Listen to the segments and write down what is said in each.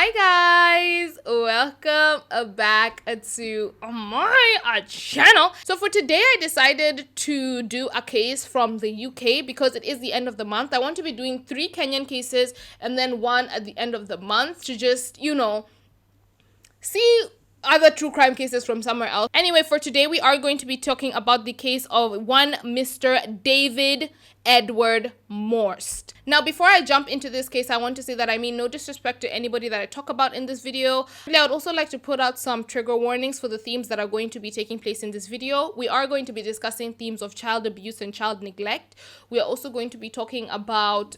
Hi guys, welcome back to my channel. So for today I decided to do a case from the UK because it is the end of the month. I want to be doing 3 Kenyan cases and then one at the end of the month to just, see other true crime cases from somewhere else. Anyway, for today we are going to be talking about the case of one Mr. David Edward Maust. Now, before I jump into this case, I want to say that I mean no disrespect to anybody that I talk about in this video. I would also like to put out some trigger warnings for the themes that are going to be taking place in this video. We are going to be discussing themes of child abuse and child neglect. We are also going to be talking about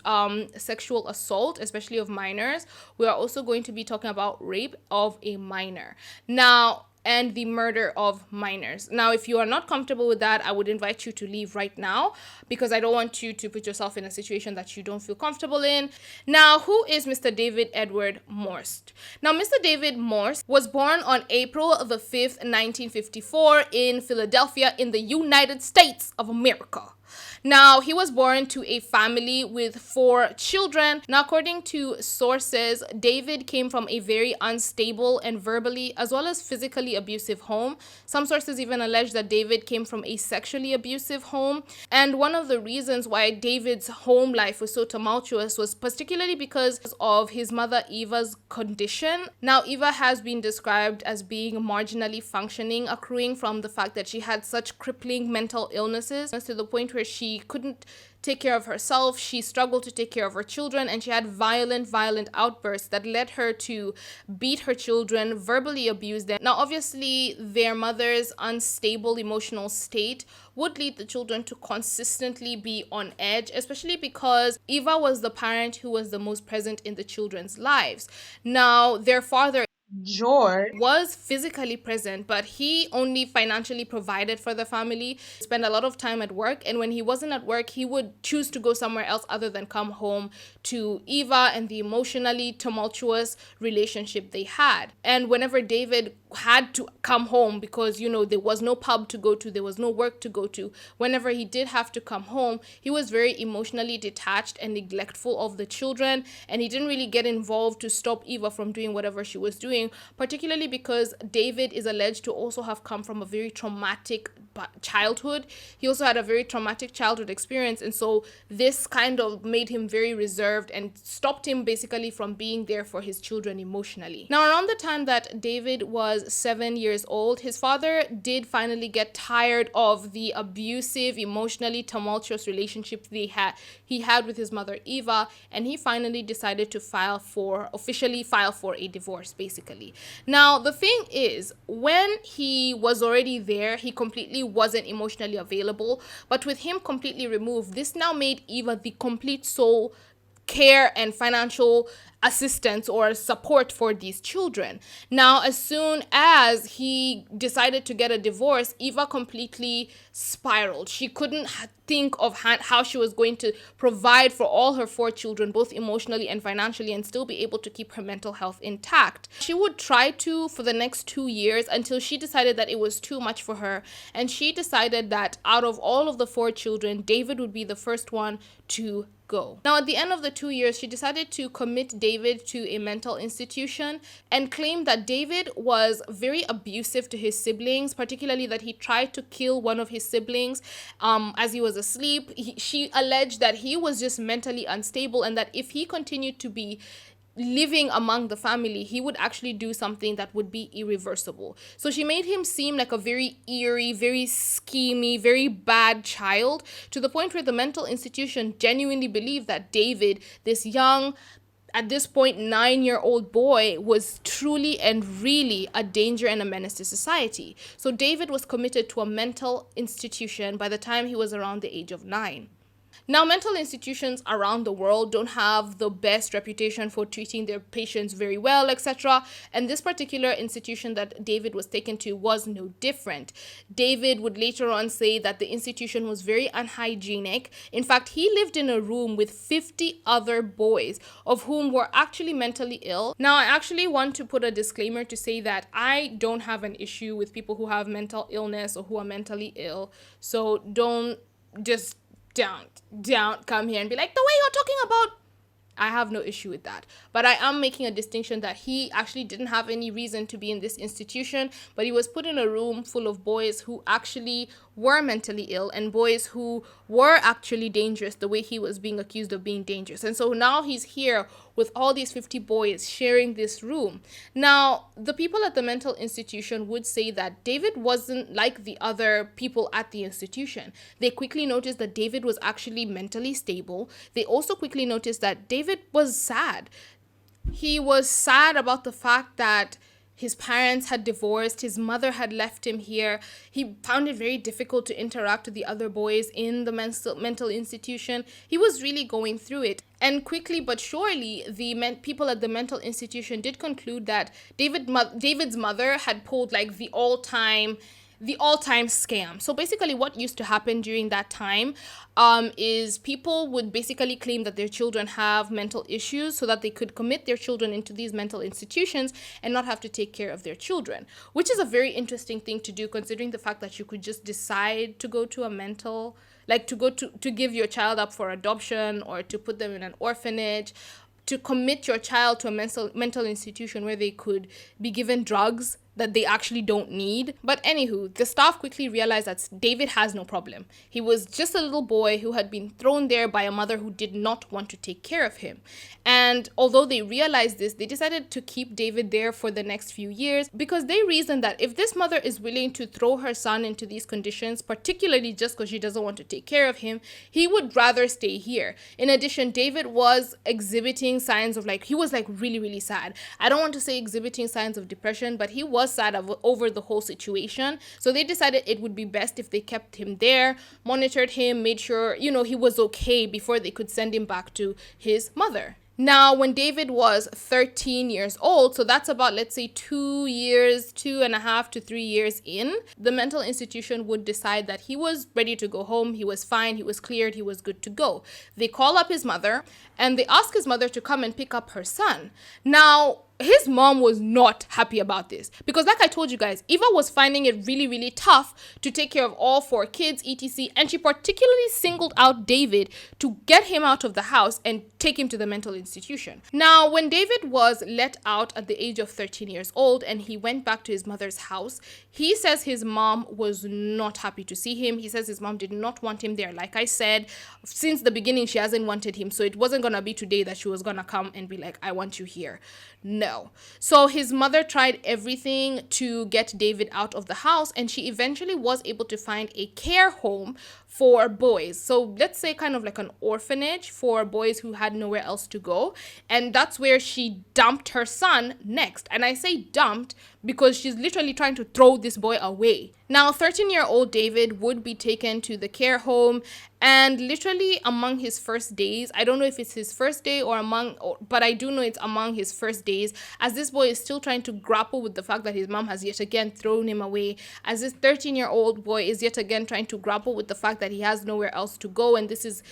sexual assault, especially of minors. We are also going to be talking about rape of a minor. Now, and the murder of minors. Now, if you are not comfortable with that, I would invite you to leave right now because I don't want you to put yourself in a situation that you don't feel comfortable in. Now, who is Mr. David Edward Maust? Now, Mr. David Maust was born on April the 5th, 1954 in Philadelphia in the United States of America. Now, he was born to a family with 4 children. Now, according to sources, David came from a very unstable and verbally as well as physically abusive home. Some sources even allege that David came from a sexually abusive home. And one of the reasons why David's home life was so tumultuous was particularly because of his mother Eva's condition. Now, Eva has been described as being marginally functioning, accruing from the fact that she had such crippling mental illnesses to the point where she couldn't take care of herself. She struggled to take care of her children, and she had violent outbursts that led her to beat her children, verbally abuse them. Now, obviously, their mother's unstable emotional state would lead the children to consistently be on edge, especially because Eva was the parent who was the most present in the children's lives. Now, their father George was physically present, but he only financially provided for the family, spent a lot of time at work, and when he wasn't at work, he would choose to go somewhere else other than come home to Eva and the emotionally tumultuous relationship they had. And whenever David had to come home because, there was no pub to go to, there was no work to go to, whenever he did have to come home, he was very emotionally detached and neglectful of the children, and he didn't really get involved to stop Eva from doing whatever she was doing, particularly because David is alleged to also have come from a very traumatic childhood. He also had a very traumatic childhood experience, and so this kind of made him very reserved and stopped him basically from being there for his children emotionally. Now, around the time that David was 7 years old, his father did finally get tired of the abusive, emotionally tumultuous relationship he had with his mother Eva, and he finally decided to officially file for a divorce, basically. Now, the thing is, when he was already there, he completely wasn't emotionally available, but with him completely removed, this now made Eva the complete sole care and financial assistance or support for these children. Now, as soon as he decided to get a divorce, Eva completely spiraled. She couldn't think of how she was going to provide for all her 4 children, both emotionally and financially, and still be able to keep her mental health intact. She would try to for the next 2 years until she decided that it was too much for her, and she decided that out of all of the 4 children, David would be the first one to go. Now, at the end of the 2 years, she decided to commit David to a mental institution and claimed that David was very abusive to his siblings, particularly that he tried to kill one of his siblings as he was asleep. She alleged that he was just mentally unstable, and that if he continued to be living among the family, he would actually do something that would be irreversible. So she made him seem like a very eerie, very schemy, very bad child, to the point where the mental institution genuinely believed that David, this young, at this point 9-year-old boy, was truly and really a danger and a menace to society. So David was committed to a mental institution by the time he was around the age of 9. Now, mental institutions around the world don't have the best reputation for treating their patients very well, etc. And this particular institution that David was taken to was no different. David would later on say that the institution was very unhygienic. In fact, he lived in a room with 50 other boys, of whom were actually mentally ill. Now, I actually want to put a disclaimer to say that I don't have an issue with people who have mental illness or who are mentally ill. So don't come here and be like, the way you're talking about I have no issue with that. But I am making a distinction that he actually didn't have any reason to be in this institution, but he was put in a room full of boys who actually were mentally ill and boys who were actually dangerous the way he was being accused of being dangerous. And so now he's here with all these 50 boys sharing this room. Now, the people at the mental institution would say that David wasn't like the other people at the institution. They quickly noticed that David was actually mentally stable. They also quickly noticed that David was sad. He was sad about the fact that his parents had divorced, his mother had left him here. He found it very difficult to interact with the other boys in the mental institution. He was really going through it. And quickly but surely, the people at the mental institution did conclude that David's mother had pulled like the all-time scam. So basically what used to happen during that time is people would basically claim that their children have mental issues so that they could commit their children into these mental institutions and not have to take care of their children, which is a very interesting thing to do, considering the fact that you could just decide to go to a mental, like to give your child up for adoption or to put them in an orphanage, to commit your child to a mental institution where they could be given drugs that they actually don't need. But anywho, the staff quickly realized that David has no problem. He was just a little boy who had been thrown there by a mother who did not want to take care of him. And although they realized this, they decided to keep David there for the next few years because they reasoned that if this mother is willing to throw her son into these conditions, particularly just because she doesn't want to take care of him, he would rather stay here. In addition, David was exhibiting signs of he was really, really sad. I don't want to say exhibiting signs of depression, but he was sad over the whole situation. So they decided it would be best if they kept him there, monitored him, made sure, he was okay before they could send him back to his mother. Now, when David was 13 years old, so that's about, let's say, 2.5 to 3 years in, the mental institution would decide that he was ready to go home, he was fine, he was cleared, he was good to go. They call up his mother, and they ask his mother to come and pick up her son. Now, his mom was not happy about this because, like I told you guys, Eva was finding it really, really tough to take care of all 4 kids, etc. And she particularly singled out David to get him out of the house and take him to the mental institution. Now, when David was let out at the age of 13 years old and he went back to his mother's house, he says his mom was not happy to see him. He says his mom did not want him there. Like I said, since the beginning, she hasn't wanted him. So it wasn't going to be today that she was going to come and be like, I want you here. No. So his mother tried everything to get David out of the house, and she eventually was able to find a care home for boys. So let's say kind of like an orphanage for boys who had nowhere else to go. And that's where she dumped her son next. And I say dumped because she's literally trying to throw this boy away. Now, 13-year-old David would be taken to the care home, and literally among his first days, I don't know if it's his first day but I do know it's among his first days, as this boy is still trying to grapple with the fact that his mom has yet again thrown him away, as this 13-year-old boy is yet again trying to grapple with the fact that he has nowhere else to go, and this is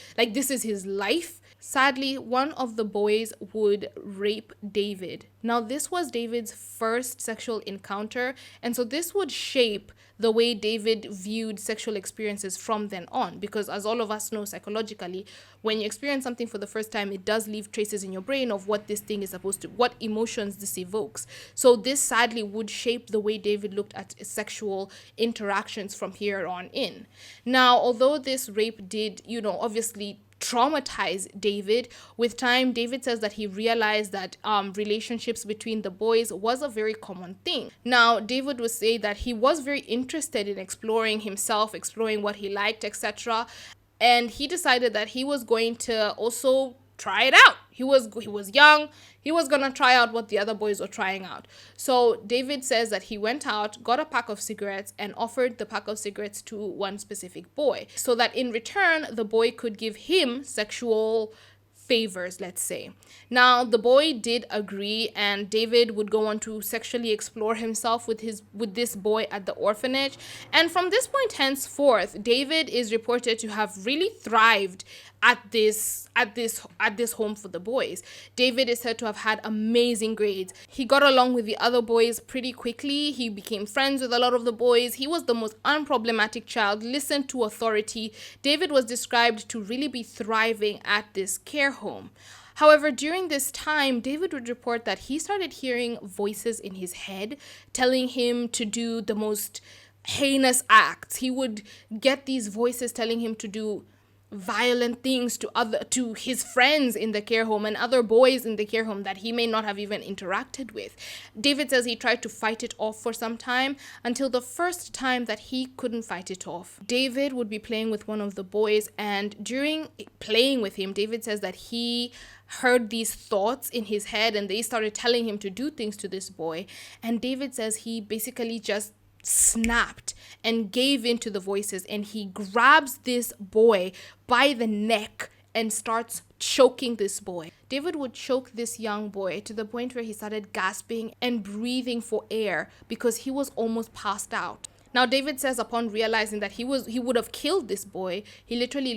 his life. Sadly, one of the boys would rape David. Now, this was David's first sexual encounter, and so this would shape the way David viewed sexual experiences from then on, because as all of us know psychologically, when you experience something for the first time, it does leave traces in your brain of what this thing is supposed to, what emotions this evokes. So this sadly would shape the way David looked at sexual interactions from here on in. Now, although this rape did, obviously traumatize David, with time, David says that he realized that relationships between the boys was a very common thing. Now, David would say that he was very interested in exploring himself, exploring what he liked, etc. And he decided that he was going to also try it out. He was young. He was going to try out what the other boys were trying out. So David says that he went out, got a pack of cigarettes, and offered the pack of cigarettes to one specific boy, so that in return, the boy could give him sexual favors, let's say. Now, the boy did agree, and David would go on to sexually explore himself with this boy at the orphanage. And from this point henceforth, David is reported to have really thrived at this home for the boys. David is said to have had amazing grades. He got along with the other boys pretty quickly. He became friends with a lot of the boys. He was the most unproblematic child, listened to authority. David was described to really be thriving at this care home. However, during this time, David would report that he started hearing voices in his head telling him to do the most heinous acts. He would get these voices telling him to do violent things to his friends in the care home and other boys in the care home that he may not have even interacted with. David says he tried to fight it off for some time until the first time that he couldn't fight it off. David would be playing with one of the boys, and during playing with him, David says that he heard these thoughts in his head and they started telling him to do things to this boy. And David says he basically just snapped and gave in to the voices, and he grabs this boy by the neck and starts choking this boy. David would choke this young boy to the point where he started gasping and breathing for air because he was almost passed out. Now, David says upon realizing that he would have killed this boy, he quickly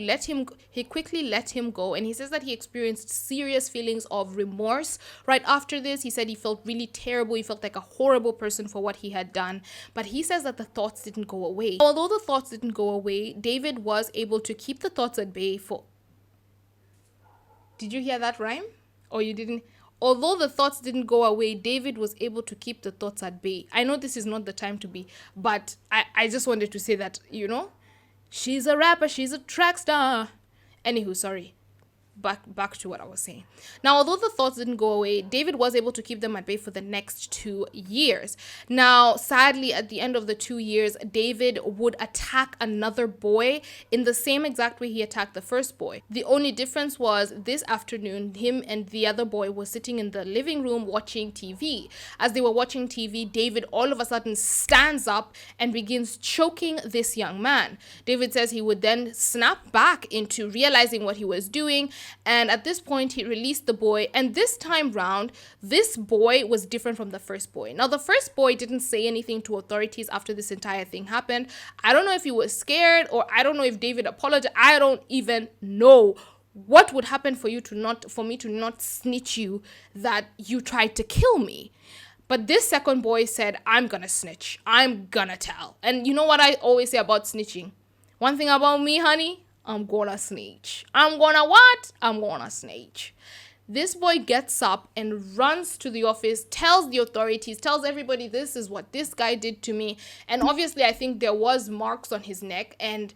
let him go. And he says that he experienced serious feelings of remorse right after this. He said he felt really terrible. He felt like a horrible person for what he had done. But he says that the thoughts didn't go away. Although the thoughts didn't go away, David was able to keep the thoughts at bay for... Did you hear that rhyme? Or you didn't? Although the thoughts didn't go away, David was able to keep the thoughts at bay. I know this is not the time to be, but I just wanted to say that, she's a rapper, she's a track star. Anywho, sorry. Back to what I was saying. Now, although the thoughts didn't go away, David was able to keep them at bay for the next 2 years. Now, sadly, at the end of the 2 years, David would attack another boy in the same exact way he attacked the first boy. The only difference was this afternoon, him and the other boy were sitting in the living room watching TV. As they were watching TV, David all of a sudden stands up and begins choking this young man. David says he would then snap back into realizing what he was doing. And at this point, he released the boy. And this time round, this boy was different from the first boy. Now, the first boy didn't say anything to authorities after this entire thing happened. I don't know if he was scared, or I don't know if David apologized. I don't even know what would happen for me to not snitch you that you tried to kill me. But this second boy said, I'm gonna snitch. I'm gonna tell. And you know what I always say about snitching? One thing about me, honey, I'm gonna snitch. I'm gonna what? I'm gonna snitch. This boy gets up and runs to the office, tells the authorities, tells everybody this is what this guy did to me. And obviously, I think there was marks on his neck, and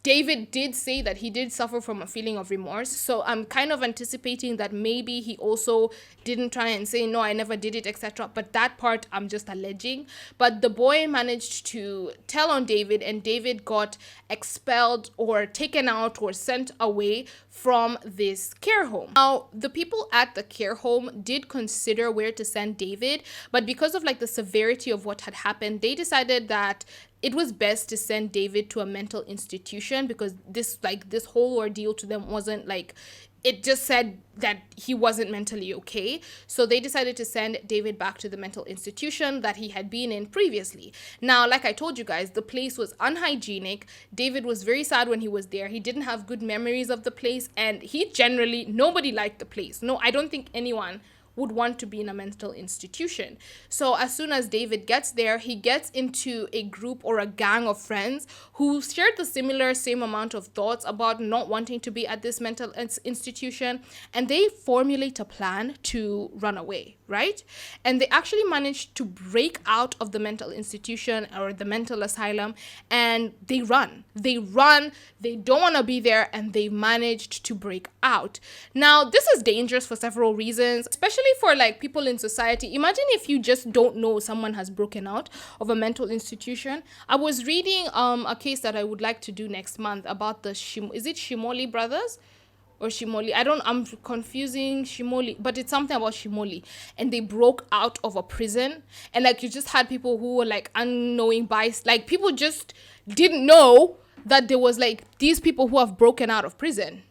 David did say that he did suffer from a feeling of remorse. So I'm kind of anticipating that maybe he also didn't try and say, no, I never did it, etc. But that part I'm just alleging. But the boy managed to tell on David, and David got expelled or taken out or sent away from this care home. Now, the people at the care home did consider where to send David, but because of the severity of what had happened, they decided that it was best to send David to a mental institution, because this whole ordeal to them wasn't it just said that he wasn't mentally okay. So they decided to send David back to the mental institution that he had been in previously. Now, like I told you guys, the place was unhygienic. David was very sad when he was there. He didn't have good memories of the place, and nobody liked the place. No, I don't think anyone would want to be in a mental institution. So as soon as David gets there, he gets into a group or a gang of friends who shared the same amount of thoughts about not wanting to be at this mental institution, and they formulate a plan to run away, right? And they actually managed to break out of the mental institution or the mental asylum, and they run, they don't want to be there, and they managed to break out. Now, this is dangerous for several reasons, especially for people in society. Imagine if you just don't know someone has broken out of a mental institution. I was reading a case that I would like to do next month about the is it Shimoli brothers or Shimoli? I'm confusing Shimoli, but it's something about Shimoli. And they broke out of a prison, and you just had people who were unknowing bias. People just didn't know that there was these people who have broken out of prison,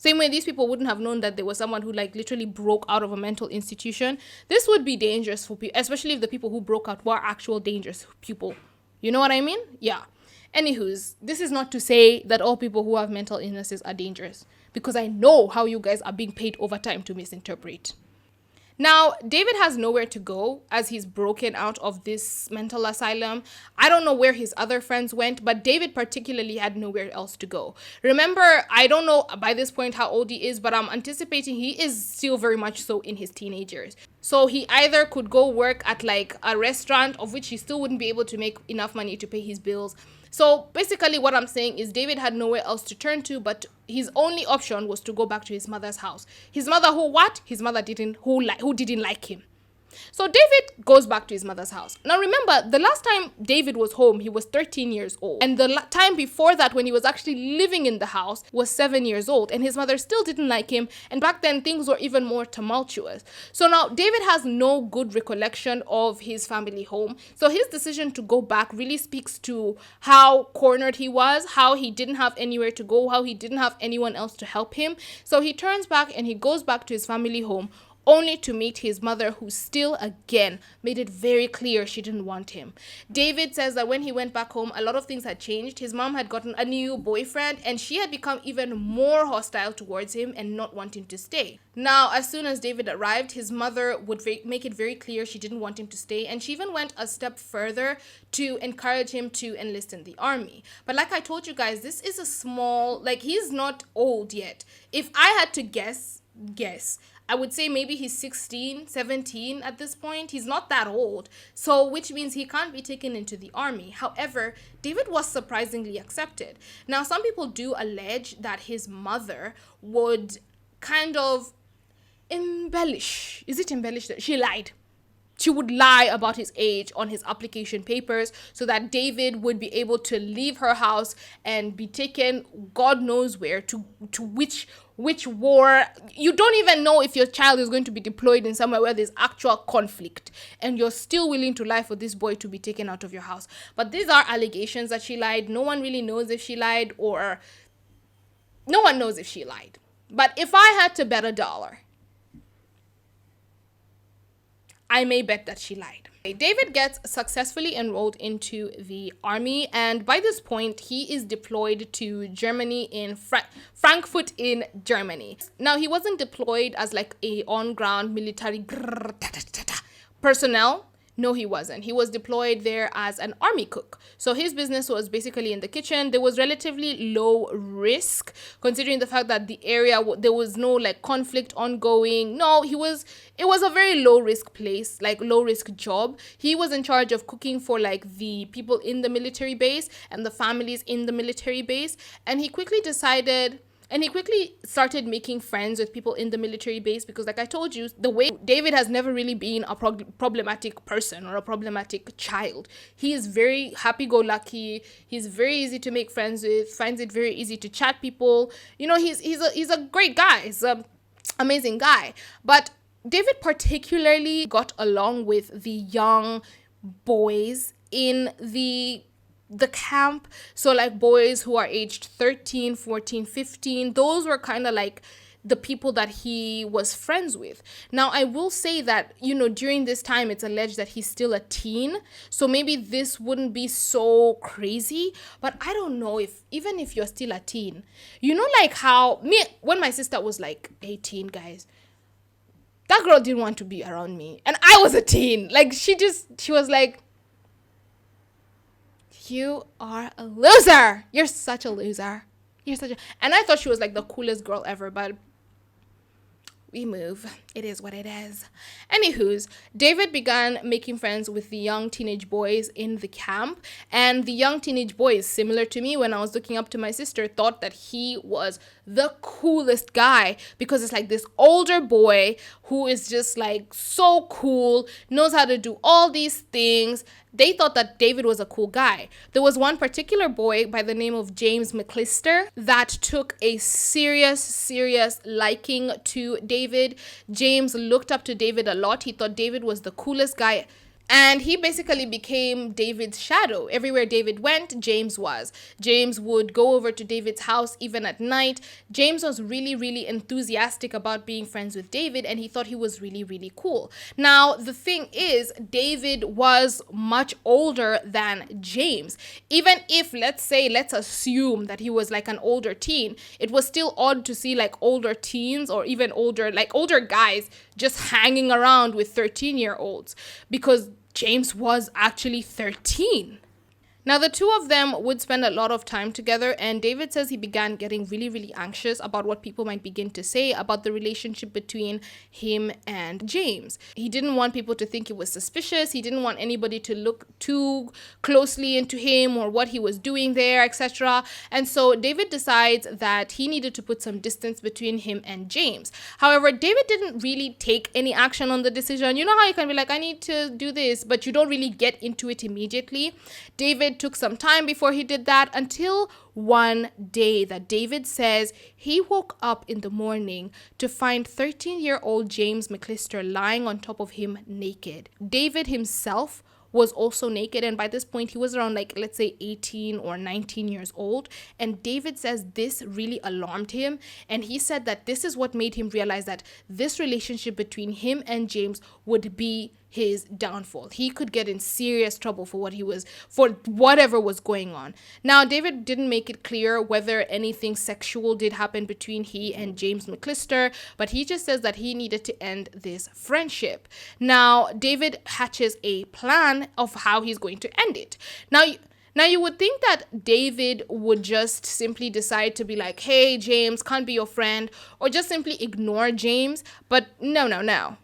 Same way these people wouldn't have known that there was someone who literally broke out of a mental institution. This would be dangerous for people, especially if the people who broke out were actual dangerous people. You know what I mean? Yeah. Anywho's, this is not to say that all people who have mental illnesses are dangerous, because I know how you guys are being paid overtime to misinterpret. Now, David has nowhere to go as he's broken out of this mental asylum. I don't know where his other friends went, but David particularly had nowhere else to go. Remember, I don't know by this point how old he is, but I'm anticipating he is still very much so in his teenagers. So he either could go work at like a restaurant, of which he still wouldn't be able to make enough money to pay his bills. So basically what I'm saying is David had nowhere else to turn to, but his only option was to go back to his mother's house. His mother who what? His mother who didn't like him. So David goes back to his mother's house. Now remember, the last time David was home, he was 13 years old. And the time before that, when he was actually living in the house, was 7 years old. And his mother still didn't like him. And back then, things were even more tumultuous. So now David has no good recollection of his family home. So his decision to go back really speaks to how cornered he was, how he didn't have anywhere to go, how he didn't have anyone else to help him. So he turns back and he goes back to his family home, only to meet his mother, who still again made it very clear she didn't want him. David says that when he went back home, a lot of things had changed. His mom had gotten a new boyfriend and she had become even more hostile towards him and not wanting to stay. Now, as soon as David arrived, his mother would make it very clear she didn't want him to stay, and she even went a step further to encourage him to enlist in the army. But like I told you guys, this is a small, like, he's not old yet. If I had to guess, I would say maybe he's 16, 17 at this point. He's not that old. So, which means he can't be taken into the army. However, David was surprisingly accepted. Now, some people do allege that his mother would kind of embellish. Is it embellish? She lied. She would lie about his age on his application papers so that David would be able to leave her house and be taken God knows where, to which war. You don't even know if your child is going to be deployed in somewhere where there's actual conflict, and you're still willing to lie for this boy to be taken out of your house. But these are allegations that she lied. No one really knows if she lied, or no one knows if she lied. But if I had to bet $1, I may bet that she lied. David gets successfully enrolled into the army, and by this point, he is deployed to Germany in Frankfurt in Germany. Now, he wasn't deployed as like a on-ground military personnel. No, he wasn't. He was deployed there as an army cook. So his business was basically in the kitchen. There was relatively low risk, considering the fact that the area, there was no like conflict ongoing. No, it was a very low risk place, like low risk job. He was in charge of cooking for like the people in the military base and the families in the military base. And he quickly started making friends with people in the military base because, like I told you, the way David has never really been a problematic person or a problematic child. He is very happy-go-lucky. He's very easy to make friends with, finds it very easy to chat people. You know, he's a great guy. He's an amazing guy. But David particularly got along with the young boys in the camp. So like boys who are aged 13, 14, 15, those were kind of like the people that he was friends with. Now, I will say that, you know, during this time, it's alleged that he's still a teen. So maybe this wouldn't be so crazy. But I don't know even if you're still a teen, you know, like how when my sister was like 18, guys, that girl didn't want to be around me. And I was a teen. Like she was like, you are a loser. You're such a loser. And I thought she was like the coolest girl ever, but we move. It is what it is. Anywho's, David began making friends with the young teenage boys in the camp. And the young teenage boys, similar to me when I was looking up to my sister, thought that he was the coolest guy because it's like this older boy who is just like so cool, knows how to do all these things. They thought that David was a cool guy. There was one particular boy by the name of James McClister that took a serious liking to David. James looked up to David a lot. He thought David was the coolest guy And he basically became David's shadow. Everywhere David went, James was. James would go over to David's house even at night. James was really, really enthusiastic about being friends with David, and he thought he was really, really cool. Now, the thing is, David was much older than James. Even if, let's assume that he was like an older teen, it was still odd to see like older teens or even older guys just hanging around with 13-year-olds, because James was actually 13. Now, the two of them would spend a lot of time together, and David says he began getting really, really anxious about what people might begin to say about the relationship between him and James. He didn't want people to think he was suspicious. He didn't want anybody to look too closely into him or what he was doing there, etc. And so David decides that he needed to put some distance between him and James. However, David didn't really take any action on the decision. You know how you can be like, I need to do this, but you don't really get into it immediately. David took some time before he did that, until one day that David says he woke up in the morning to find 13-year-old James McClister lying on top of him naked. David himself was also naked, and by this point he was around like, let's say 18 or 19 years old. And David says this really alarmed him, and he said that this is what made him realize that this relationship between him and James would be his downfall. He could get in serious trouble for whatever was going on. Now, David didn't make it clear whether anything sexual did happen between he and James McClister, but he just says that he needed to end this friendship. Now, David hatches a plan of how he's going to end it. Now, you would think that David would just simply decide to be like, hey, James, can't be your friend, or just simply ignore James, but no.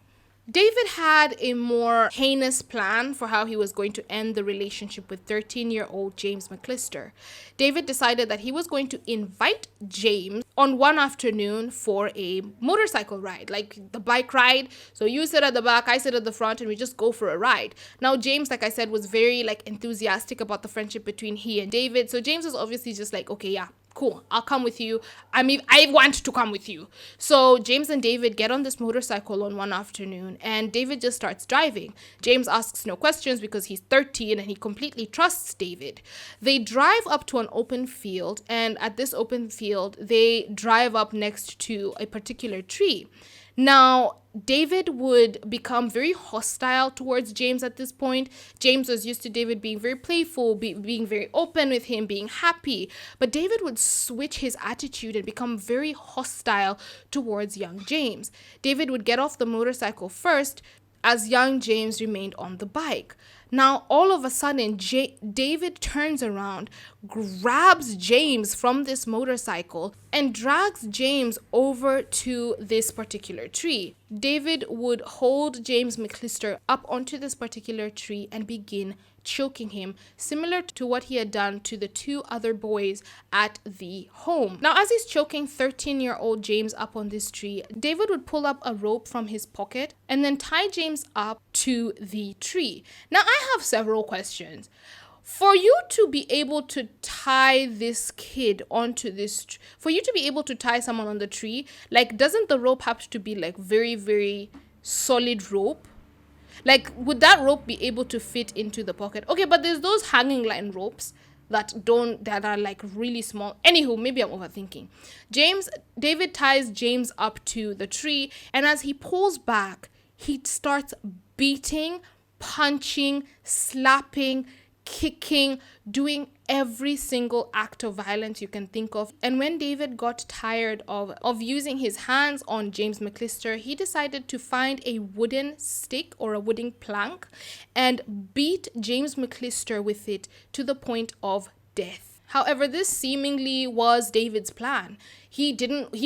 David had a more heinous plan for how he was going to end the relationship with 13-year-old James McClister. David decided that he was going to invite James on one afternoon for a motorcycle ride, like the bike ride. So you sit at the back, I sit at the front, and we just go for a ride. Now, James, like I said, was very enthusiastic about the friendship between he and David. So James was obviously just like, okay, yeah, cool, I'll come with you. I want to come with you. So James and David get on this motorcycle on one afternoon, and David just starts driving. James asks no questions because he's 13 and he completely trusts David. They drive up to an open field, and at this open field, they drive up next to a particular tree. Now, David would become very hostile towards James at this point. James was used to David being very playful, being very open with him, being happy. But David would switch his attitude and become very hostile towards young James. David would get off the motorcycle first, as young James remained on the bike. Now, all of a sudden, David turns around, grabs James from this motorcycle, and drags James over to this particular tree. David would hold James McClister up onto this particular tree and begin choking him, similar to what he had done to the two other boys at the home. Now, as he's choking 13-year-old James up on this tree, David would pull up a rope from his pocket and then tie James up to the tree. Now, I have several questions. For you to be able to tie this kid onto this, for you to be able to tie someone on the tree, doesn't the rope have to be very, very solid rope? Would that rope be able to fit into the pocket? Okay, but there's those hanging line ropes that are really small. Anywho, maybe I'm overthinking. David ties James up to the tree, and as he pulls back, he starts beating, punching, slapping, kicking, doing every single act of violence you can think of. And when David got tired of using his hands on James McClister, he decided to find a wooden stick or a wooden plank and beat James McClister with it to the point of death. However, this seemingly was David's plan. He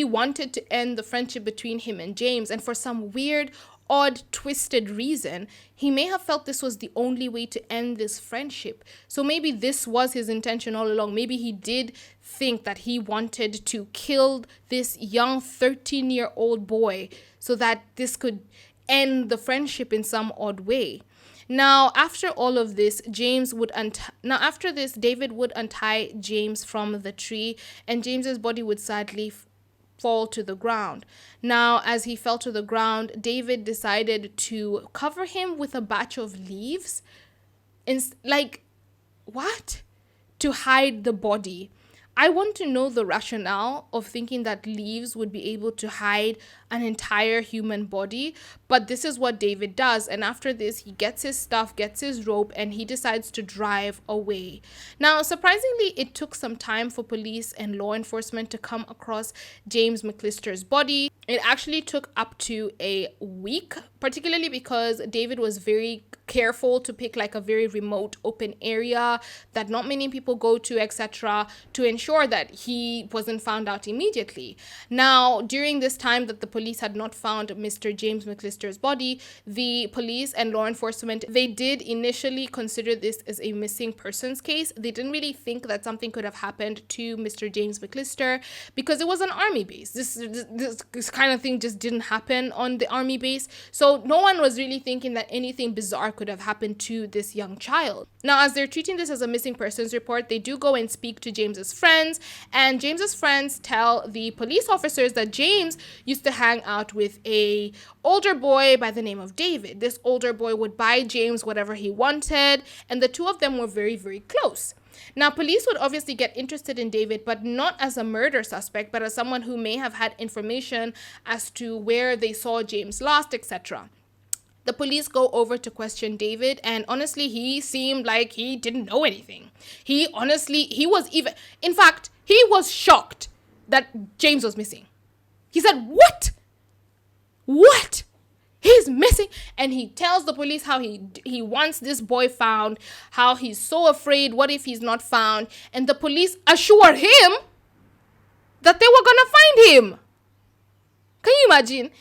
wanted to end the friendship between him and James, and for some weird, odd, twisted reason, he may have felt this was the only way to end this friendship. So maybe this was his intention all along. Maybe he did think that he wanted to kill this young 13-year-old boy so that this could end the friendship in some odd way. Now, after all of this, David would untie James from the tree, and James's body would sadly fall to the ground. Now, as he fell to the ground, David decided to cover him with a batch of leaves. Like, what? To hide the body. I want to know the rationale of thinking that leaves would be able to hide an entire human body, but this is what David does. And after this, he gets his stuff, gets his rope, and he decides to drive away. Now, surprisingly, it took some time for police and law enforcement to come across James McClister's body. It actually took up to a week, particularly because David was very careful to pick like a very remote open area that not many people go to, etc., to ensure that he wasn't found out immediately. Now, during this time that the police had not found Mr. James McClister's body, the police and law enforcement, they did initially consider this as a missing persons case. They didn't really think that something could have happened to Mr. James McClister because it was an army base. This kind of thing just didn't happen on the army base. So no one was really thinking that anything bizarre could have happened to this young child. Now, as they're treating this as a missing persons report, they do go and speak to James's friends, and James's friends tell the police officers that James used to hang out with a older boy by the name of David. This older boy would buy James whatever he wanted, and the two of them were very, very close. Now, police would obviously get interested in David, but not as a murder suspect, but as someone who may have had information as to where they saw James last, etc. The police go over to question David, and honestly, he seemed like he didn't know anything. He was shocked that James was missing. He said, "What? What? He's missing?" And he tells the police how he wants this boy found, how he's so afraid, what if he's not found? And the police assure him that they were gonna find him. Can you imagine?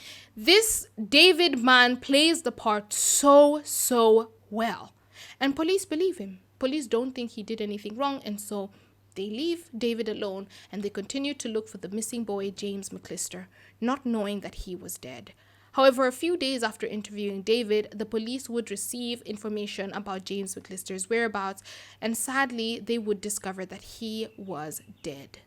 This David man plays the part so well. And police believe him. Police don't think he did anything wrong, and so they leave David alone and they continue to look for the missing boy, James McClister, not knowing that he was dead. However, a few days after interviewing David, the police would receive information about James McClister's whereabouts, and sadly, they would discover that he was dead.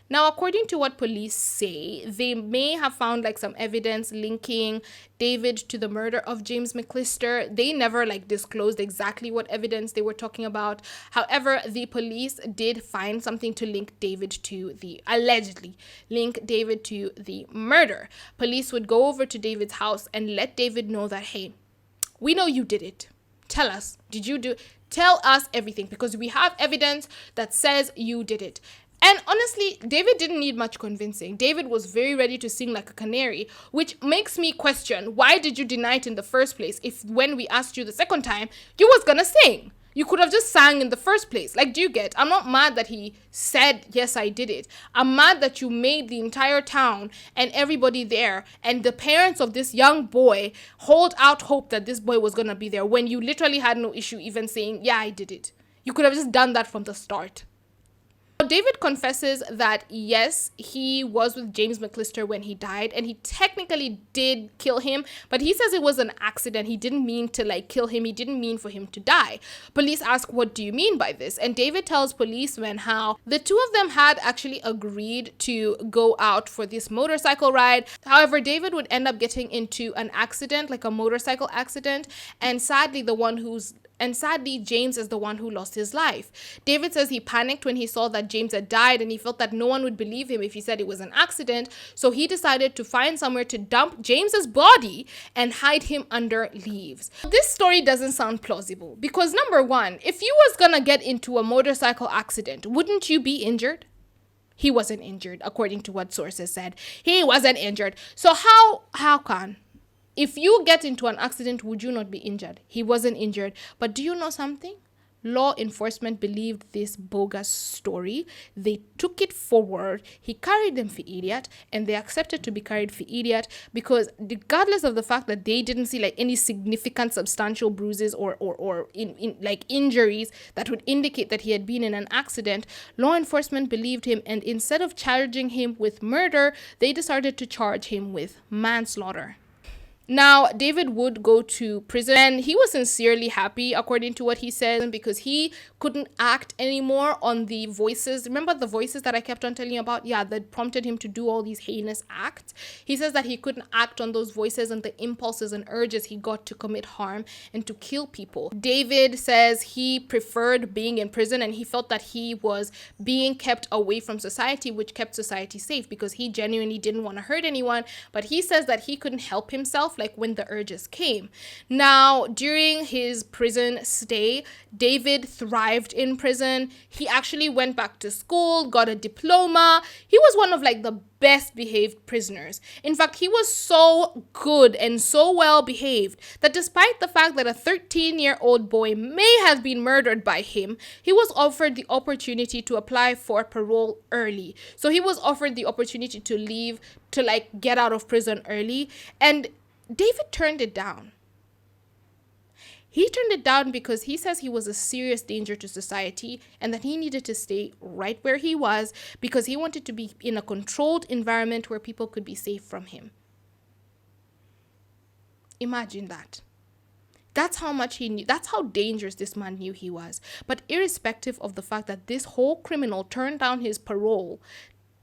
Now, according to what police say, they may have found like some evidence linking David to the murder of James McClister. They never disclosed exactly what evidence they were talking about. However, the police did find something to allegedly link David to the murder. Police would go over to David's house and let David know that, hey, we know you did it. Tell us, tell us everything, because we have evidence that says you did it. And honestly, David didn't need much convincing. David was very ready to sing like a canary, which makes me question, why did you deny it in the first place if when we asked you the second time, you was gonna sing? You could have just sang in the first place. Do you get? I'm not mad that he said, yes, I did it. I'm mad that you made the entire town and everybody there and the parents of this young boy hold out hope that this boy was gonna be there when you literally had no issue even saying, yeah, I did it. You could have just done that from the start. David confesses that, yes, he was with James McClister when he died, and he technically did kill him, but he says it was an accident. He didn't mean to kill him. He didn't mean for him to die. Police ask, what do you mean by this? And David tells policemen how the two of them had actually agreed to go out for this motorcycle ride. However, David would end up getting into an accident, like a motorcycle accident, and sadly, James is the one who lost his life. David says he panicked when he saw that James had died, and he felt that no one would believe him if he said it was an accident. So he decided to find somewhere to dump James's body and hide him under leaves. This story doesn't sound plausible because, number one, if you was gonna get into a motorcycle accident, wouldn't you be injured? He wasn't injured, according to what sources said. He wasn't injured. So how can? If you get into an accident, would you not be injured? He wasn't injured. But do you know something? Law enforcement believed this bogus story. They took it forward. He carried them for idiot, and they accepted to be carried for idiot because regardless of the fact that they didn't see any significant substantial bruises or injuries that would indicate that he had been in an accident, law enforcement believed him, and instead of charging him with murder, they decided to charge him with manslaughter. Now, David would go to prison and he was sincerely happy, according to what he said, because he couldn't act anymore on the voices. Remember the voices that I kept on telling you about? Yeah, that prompted him to do all these heinous acts. He says that he couldn't act on those voices and the impulses and urges he got to commit harm and to kill people. David says he preferred being in prison and he felt that he was being kept away from society, which kept society safe, because he genuinely didn't want to hurt anyone. But he says that he couldn't help himself, like when the urges came. Now, during his prison stay, David thrived in prison. He actually went back to school, got a diploma. He was one of like the best behaved prisoners. In fact, he was so good and so well behaved that despite the fact that a 13-year-old boy may have been murdered by him, he was offered the opportunity to apply for parole early. So he was offered the opportunity to leave, to like get out of prison early, and David turned it down. He turned it down because he says he was a serious danger to society and that he needed to stay right where he was because he wanted to be in a controlled environment where people could be safe from him. Imagine that. That's how much he knew. That's how dangerous this man knew he was. But irrespective of the fact that this whole criminal turned down his parole,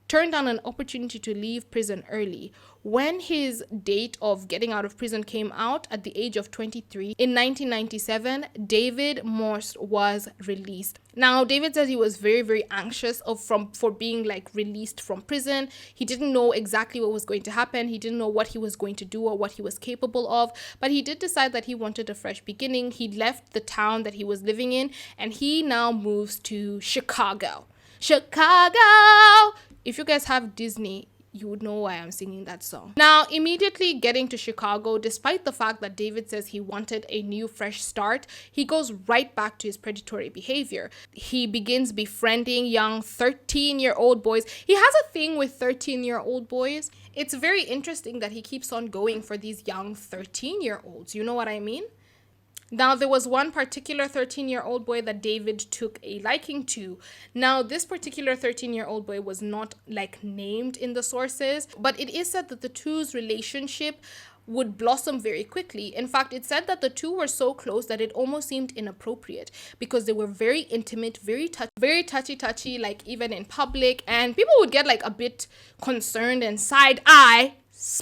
turned down an opportunity to leave prison early, when his date of getting out of prison came out at the age of 23 in 1997, David Maust was released. Now, David says he was very, very anxious for being like released from prison. He didn't know exactly what was going to happen. He didn't know what he was going to do or what he was capable of, but he did decide that he wanted a fresh beginning. He left the town that he was living in and he now moves to Chicago. Chicago! If you guys have Disney, you would know why I'm singing that song. Now, immediately getting to Chicago, despite the fact that David says he wanted a new, fresh start, he goes right back to his predatory behavior. He begins befriending young 13-year-old boys. He has a thing with 13-year-old boys. It's very interesting that he keeps on going for these young 13-year-olds. You know what I mean? Now, there was one particular 13-year-old boy that David took a liking to. Now, this particular 13-year-old boy was not like named in the sources, but it is said that the two's relationship would blossom very quickly. In fact, it said that the two were so close that it almost seemed inappropriate because they were very intimate, very touchy, like even in public, and people would get like a bit concerned and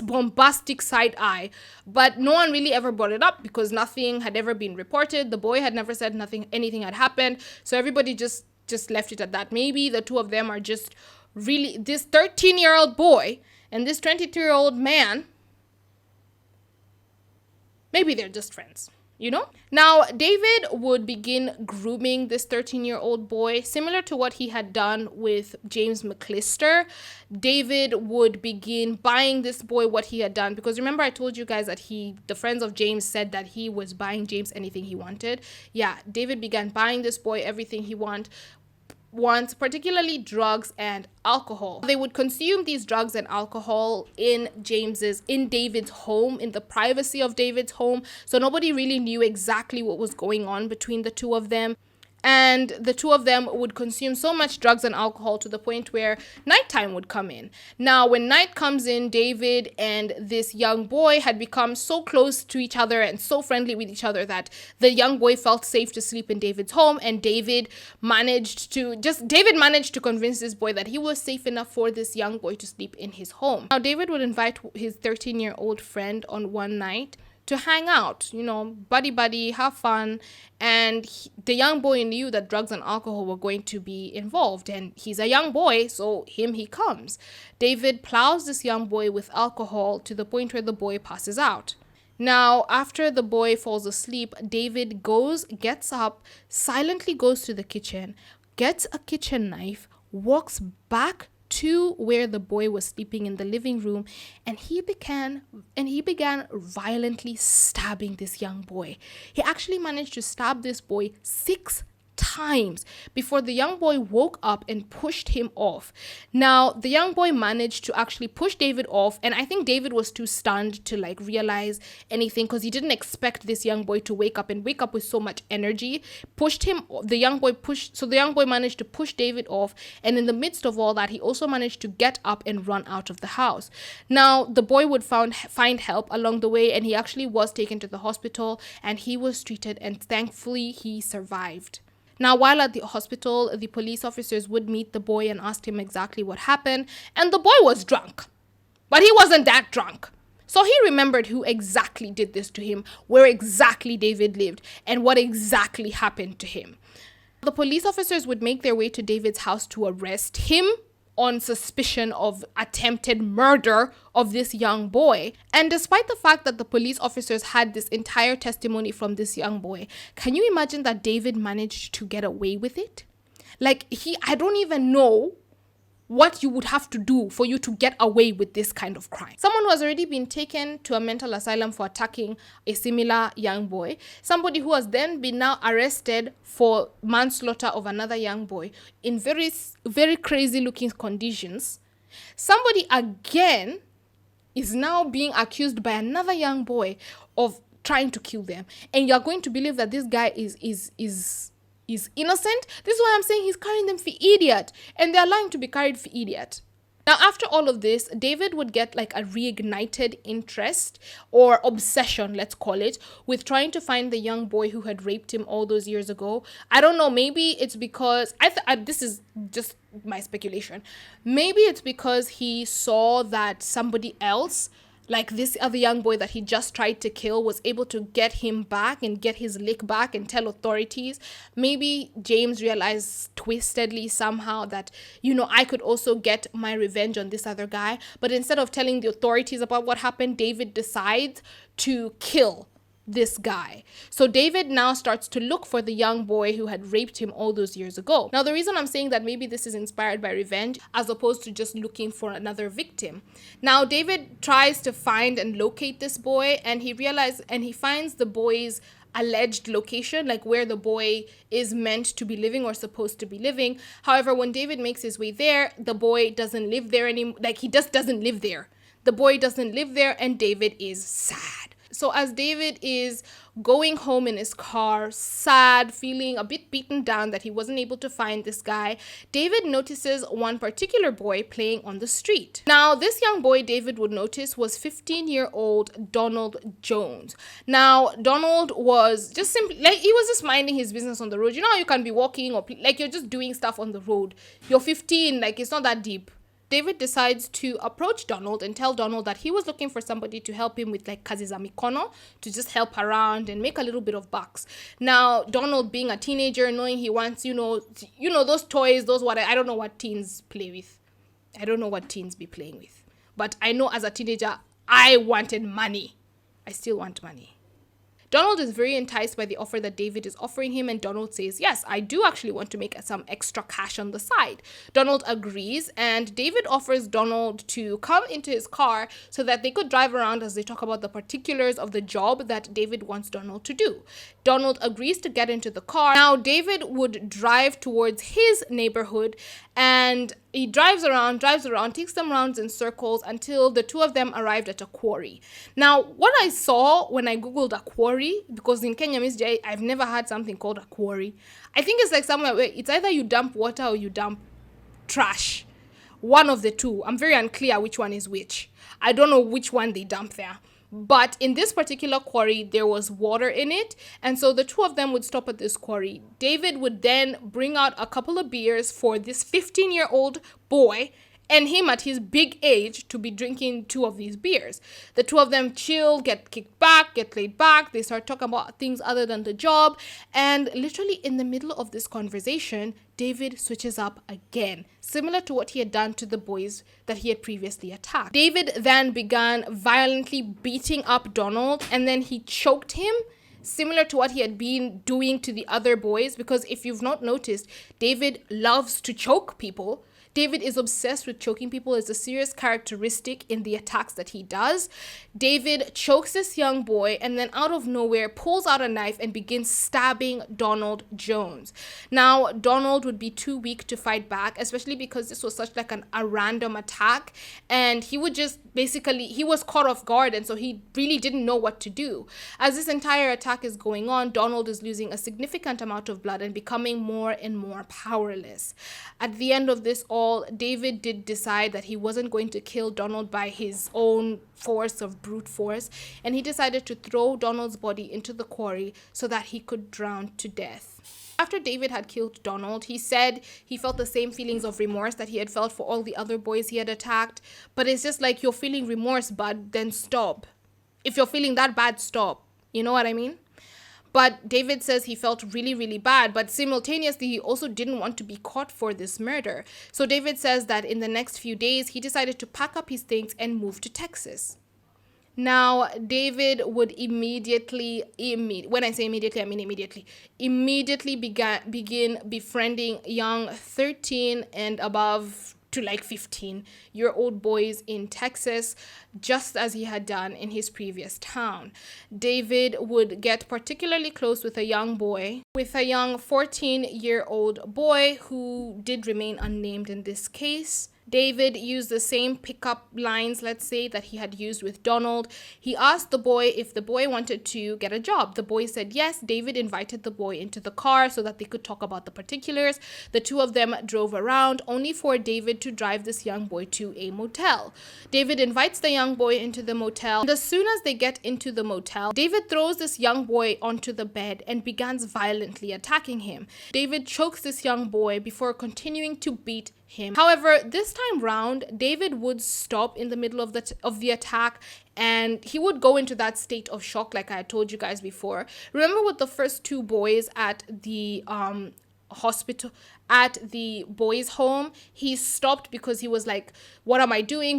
bombastic side eye, but no one really ever brought it up because nothing had ever been reported. The boy had never said anything had happened, so everybody just left it at that. Maybe the two of them are just really, this 13-year-old boy and this 22-year-old man, maybe they're just friends. You know? Now, David would begin grooming this 13-year-old boy, similar to what he had done with James McClister. David would begin buying this boy what he had done, because remember I told you guys that the friends of James said that he was buying James anything he wanted. Yeah, David began buying this boy everything he wants, particularly drugs and alcohol. They would consume these drugs and alcohol in David's home, in the privacy of David's home. So nobody really knew exactly what was going on between the two of them. And the two of them would consume so much drugs and alcohol to the point where nighttime would come in. Now, when night comes in, David and this young boy had become so close to each other and so friendly with each other that the young boy felt safe to sleep in David's home. And David managed to convince this boy that he was safe enough for this young boy to sleep in his home. Now, David would invite his 13-year-old friend on one night to hang out, buddy, have fun. And the young boy knew that drugs and alcohol were going to be involved. And he's a young boy, so he comes. David plows this young boy with alcohol to the point where the boy passes out. Now, after the boy falls asleep, David gets up, silently goes to the kitchen, gets a kitchen knife, walks back to where the boy was sleeping in the living room, and he began violently stabbing this young boy. He actually managed to stab this boy 6 times before the young boy woke up and pushed him off. Now, the young boy managed to actually push David off, and I think David was too stunned to like realize anything because he didn't expect this young boy to wake up with so much energy. The young boy managed to push David off, and in the midst of all that, he also managed to get up and run out of the house. Now, the boy would find help along the way, and he actually was taken to the hospital, and he was treated, and thankfully he survived. Now, while at the hospital, the police officers would meet the boy and ask him exactly what happened, and the boy was drunk, but he wasn't that drunk. So he remembered who exactly did this to him, where exactly David lived, and what exactly happened to him. The police officers would make their way to David's house to arrest him on suspicion of attempted murder of this young boy. And despite the fact that the police officers had this entire testimony from this young boy, can you imagine that David managed to get away with it? I don't even know what you would have to do for you to get away with this kind of crime. Someone who has already been taken to a mental asylum for attacking a similar young boy. Somebody who has then been now arrested for manslaughter of another young boy in very, very crazy looking conditions. Somebody again is now being accused by another young boy of trying to kill them. And you're going to believe that this guy is innocent. This is why I'm saying he's carrying them for idiot, and they're lying to be carried for idiot. Now, after all of this, David would get like a reignited interest or obsession, let's call it, with trying to find the young boy who had raped him all those years ago. I don't know, maybe it's because this is just my speculation. Maybe it's because he saw that somebody else, like this other young boy that he just tried to kill, was able to get him back and get his lick back and tell authorities. Maybe James realized twistedly somehow that, I could also get my revenge on this other guy. But instead of telling the authorities about what happened, David decides to kill this guy. So David now starts to look for the young boy who had raped him all those years ago. Now, the reason I'm saying that maybe this is inspired by revenge as opposed to just looking for another victim. Now, David tries to find and locate this boy, and he finds the boy's alleged location, like where the boy is meant to be living or supposed to be living. However, when David makes his way there, the boy doesn't live there anymore. Like, he just doesn't live there. The boy doesn't live there, and David is sad. So as David is going home in his car, sad, feeling a bit beaten down that he wasn't able to find this guy, David notices one particular boy playing on the street. Now, this young boy David would notice was 15-year-old Donald Jones. Now, Donald was just simply, he was just minding his business on the road. You know how you can be walking or you're just doing stuff on the road. You're 15, it's not that deep. David decides to approach Donald and tell Donald that he was looking for somebody to help him with kazi za mikono, to just help around and make a little bit of bucks. Now, Donald being a teenager, knowing he wants, those toys, I don't know what teens play with. I don't know what teens be playing with. But I know as a teenager, I wanted money. I still want money. Donald is very enticed by the offer that David is offering him, and Donald says, yes, I do actually want to make some extra cash on the side. Donald agrees, and David offers Donald to come into his car so that they could drive around as they talk about the particulars of the job that David wants Donald to do. Donald agrees to get into the car. Now, David would drive towards his neighborhood, and he drives around, takes them rounds in circles until the two of them arrived at a quarry. Now, what I saw when I Googled a quarry, because in Kenya, Miss J, I've never had something called a quarry. I think it's like somewhere where it's either you dump water or you dump trash. One of the two. I'm very unclear which one is which. I don't know which one they dump there. But in this particular quarry, there was water in it. And so the two of them would stop at this quarry. David would then bring out a couple of beers for this 15-year-old boy and him at his big age to be drinking two of these beers. The two of them chill, get kicked back, get laid back. They start talking about things other than the job. And literally in the middle of this conversation, David switches up again, similar to what he had done to the boys that he had previously attacked. David then began violently beating up Donald, and then he choked him, similar to what he had been doing to the other boys, because if you've not noticed, David loves to choke people. David is obsessed with choking people. It's a serious characteristic in the attacks that he does. David chokes this young boy and then out of nowhere pulls out a knife and begins stabbing Donald Jones. Now, Donald would be too weak to fight back, especially because this was such like a random attack, and he would just basically, he was caught off guard, and so he really didn't know what to do. As this entire attack is going on, Donald is losing a significant amount of blood and becoming more and more powerless. At the end of this all, David did decide that he wasn't going to kill Donald by his own force of brute force, and he decided to throw Donald's body into the quarry so that he could drown to death. After David had killed Donald, he said he felt the same feelings of remorse that he had felt for all the other boys he had attacked. But it's just like, you're feeling remorse, bud, then stop. If you're feeling that bad, stop. You know what I mean? But David says he felt really, really bad, but simultaneously, he also didn't want to be caught for this murder. So David says that in the next few days, he decided to pack up his things and move to Texas. Now, David would immediately begin befriending young 13 and above to like 15-year-old boys in Texas, just as he had done in his previous town. David would get particularly close with a young 14-year-old boy who did remain unnamed in this case. David used the same pickup lines, let's say, that he had used with Donald. He asked the boy if the boy wanted to get a job. The boy said yes. David invited the boy into the car so that they could talk about the particulars. The two of them drove around, only for David to drive this young boy to a motel. David invites the young boy into the motel, and as soon as they get into the motel, David throws this young boy onto the bed and begins violently attacking him. David chokes this young boy before continuing to beat him. However, this time round, David would stop in the middle of the attack, and he would go into that state of shock like I had told you guys before. Remember with the first two boys at the hospital, at the boys' home, he stopped because he was like, what am I doing?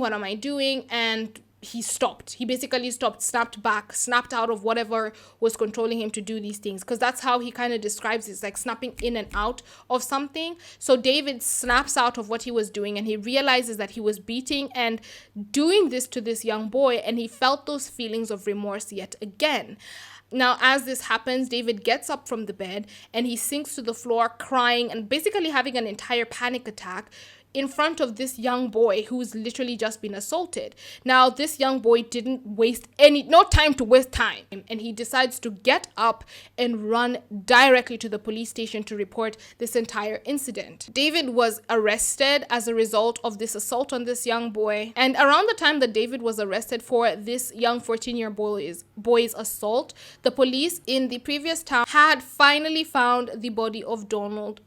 And he stopped. He basically stopped, snapped back, snapped out of whatever was controlling him to do these things. Because that's how he kind of describes it. It's like snapping in and out of something. So David snaps out of what he was doing, and he realizes that he was beating and doing this to this young boy, and he felt those feelings of remorse yet again. Now, as this happens, David gets up from the bed and he sinks to the floor crying and basically having an entire panic attack in front of this young boy who's literally just been assaulted. Now, this young boy didn't waste no time to waste time, and he decides to get up and run directly to the police station to report this entire incident. David was arrested as a result of this assault on this young boy, and around the time that David was arrested for this young 14-year-old boy's assault, the police in the previous town had finally found the body of Donald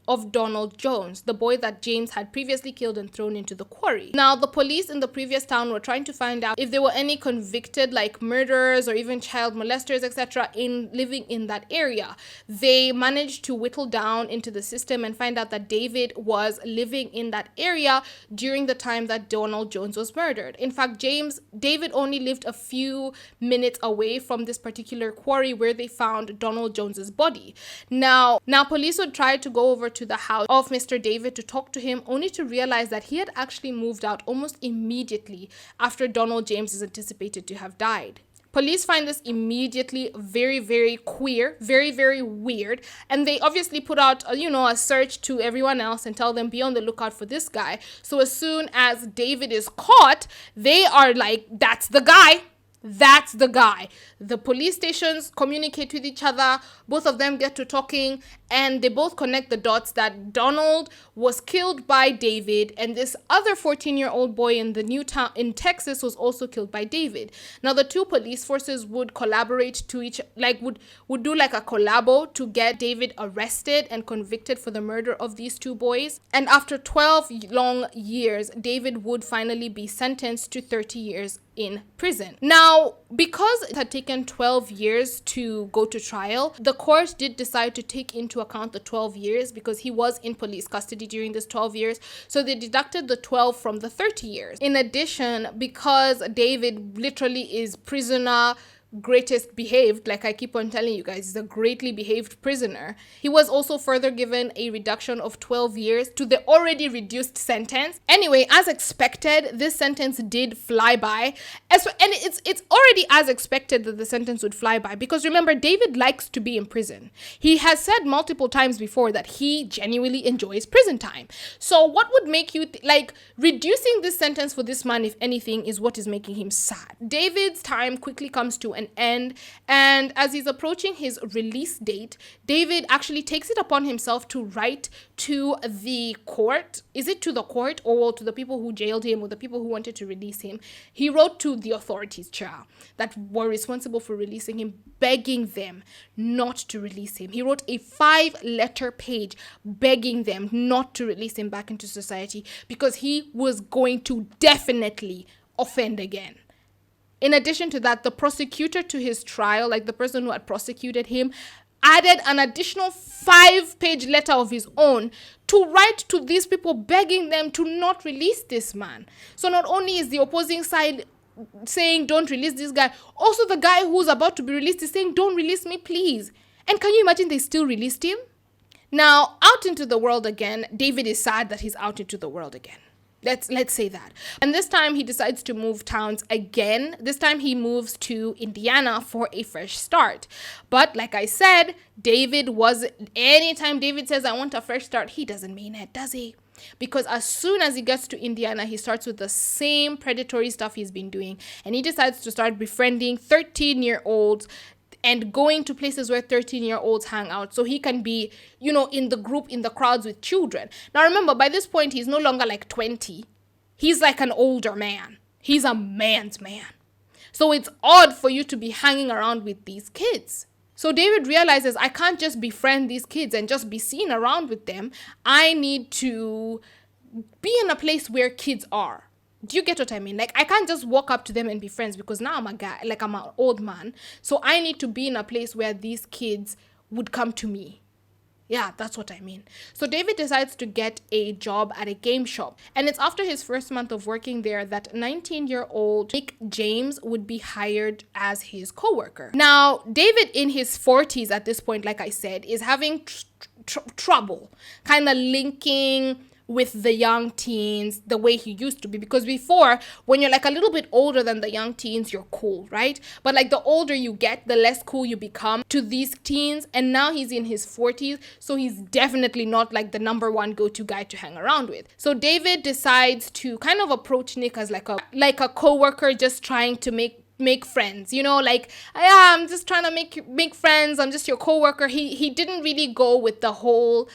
Jones, the boy that James had previously killed and thrown into the quarry. Now, the police in the previous town were trying to find out if there were any convicted like murderers or even child molesters, etc., living in that area. They managed to whittle down into the system and find out that David was living in that area during the time that Donald Jones was murdered. In fact, David only lived a few minutes away from this particular quarry where they found Donald Jones's body. Now police would try to go over to the house of Mr. David to talk to him, only to realize that he had actually moved out almost immediately after Donald James is anticipated to have died. Police find this immediately very, very queer, very, very weird, and they obviously put out a search to everyone else and tell them, be on the lookout for this guy. So as soon as David is caught, they are like, that's the guy. That's the guy. The police stations communicate with each other. Both of them get to talking, and they both connect the dots that Donald was killed by David, and this other 14-year-old boy in the new town in Texas was also killed by David. Now, the two police forces would collaborate would do like a collabo to get David arrested and convicted for the murder of these two boys. And after 12 long years, David would finally be sentenced to 30 years in prison. Now, because it had taken 12 years to go to trial, the court did decide to take into account the 12 years because he was in police custody during this 12 years. So they deducted the 12 from the 30 years. In addition, because David literally is prisoner greatest behaved, like I keep on telling you guys, he's a greatly behaved prisoner. He was also further given a reduction of 12 years to the already reduced sentence. Anyway, as expected, this sentence did fly by. And it's already as expected that the sentence would fly by, because remember, David likes to be in prison. He has said multiple times before that he genuinely enjoys prison time. So what would make you reducing this sentence for this man, if anything, is what is making him sad. David's time quickly comes to an end, and as he's approaching his release date, David actually takes it upon himself to write to the court. Is it to the court or to the people who jailed him or the people who wanted to release him? He wrote to the authorities, that were responsible for releasing him, begging them not to release him. He wrote a 5-letter page begging them not to release him back into society, because he was going to definitely offend again. In addition to that, the prosecutor to his trial, like the person who had prosecuted him, added an additional 5-page letter of his own to write to these people begging them to not release this man. So not only is the opposing side saying don't release this guy, also the guy who's about to be released is saying don't release me, please. And can you imagine they still released him? Now, out into the world again, David is sad that he's out into the world again. Let's say that. And this time he decides to move towns again. This time he moves to Indiana for a fresh start. But like I said, anytime David says I want a fresh start, he doesn't mean it, does he? Because as soon as he gets to Indiana, he starts with the same predatory stuff he's been doing. And he decides to start befriending 13-year-olds and going to places where 13-year-olds hang out, so he can be, in the group, in the crowds with children. Now remember, by this point, he's no longer like 20. He's like an older man. He's a man's man. So it's odd for you to be hanging around with these kids. So David realizes, I can't just befriend these kids and just be seen around with them. I need to be in a place where kids are. Do you get what I mean? Like, I can't just walk up to them and be friends, because now I'm a guy, like I'm an old man. So I need to be in a place where these kids would come to me. Yeah, that's what I mean. So David decides to get a job at a game shop. And it's after his first month of working there that 19-year-old Nick James would be hired as his coworker. Now, David in his 40s at this point, like I said, is having trouble kind of linking with the young teens the way he used to be, because before, when you're like a little bit older than the young teens, you're cool, right? But like the older you get, the less cool you become to these teens. And now he's in his 40s, so he's definitely not like the number one go-to guy to hang around with. So David decides to kind of approach Nick as like a coworker, just trying to make friends, I'm just trying to make friends, I'm just your coworker. He didn't really go with the whole,